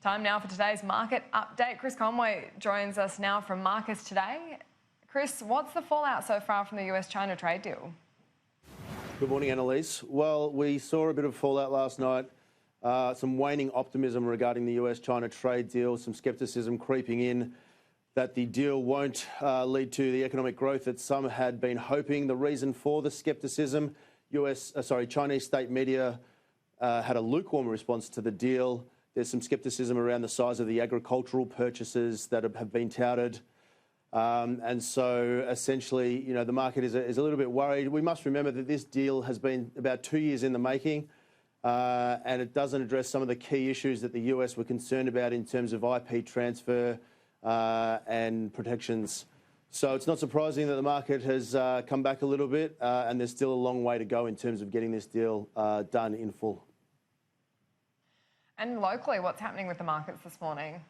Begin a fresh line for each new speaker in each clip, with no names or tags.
Time now for today's market update. Chris Conway joins us now from Marcus Today. Chris, what's the fallout so far from the US-China trade deal?
Good morning, Annalise. Well, we saw a bit of fallout last night, some waning optimism regarding the US-China trade deal, some skepticism creeping in that the deal won't lead to the economic growth that some had been hoping. The reason for the skepticism, Chinese state media had a lukewarm response to the deal. There's some skepticism around the size of the agricultural purchases that have been touted. And so essentially, the market is a little bit worried. We must remember that this deal has been about 2 years in the making, and it doesn't address some of the key issues that the US were concerned about in terms of IP transfer and protections. So it's not surprising that the market has come back a little bit, and there's still a long way to go in terms of getting this deal done in full.
And locally, what's happening with the markets this morning?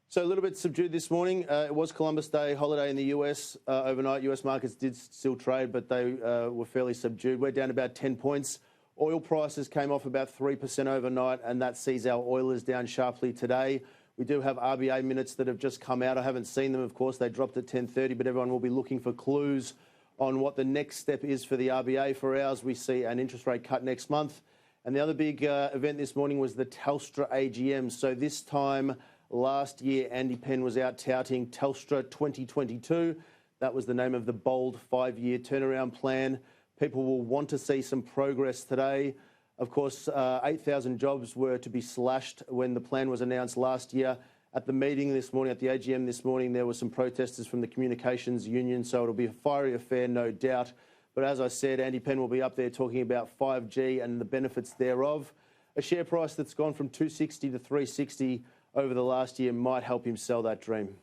So a little bit subdued this morning. It was Columbus Day holiday in the US overnight. US markets did still trade, but they were fairly subdued. We're down about 10 points. Oil prices came off about 3% overnight, and that sees our oilers down sharply today. We do have RBA minutes that have just come out. I haven't seen them, of course. They dropped at 10:30, but everyone will be looking for clues on what the next step is for the RBA. For ours, we see an interest rate cut next month. And the other big event this morning was the Telstra AGM. So this time last year, Andy Penn was out touting Telstra 2022. That was the name of the bold 5-year turnaround plan. People will want to see some progress today. Of course, 8,000 jobs were to be slashed when the plan was announced last year. At the meeting this morning, at the AGM this morning, there were some protesters from the communications union, so it'll be a fiery affair, no doubt. But as I said, Andy Penn will be up there talking about 5G and the benefits thereof. A share price that's gone from 260 to 360 over the last year might help him sell that dream.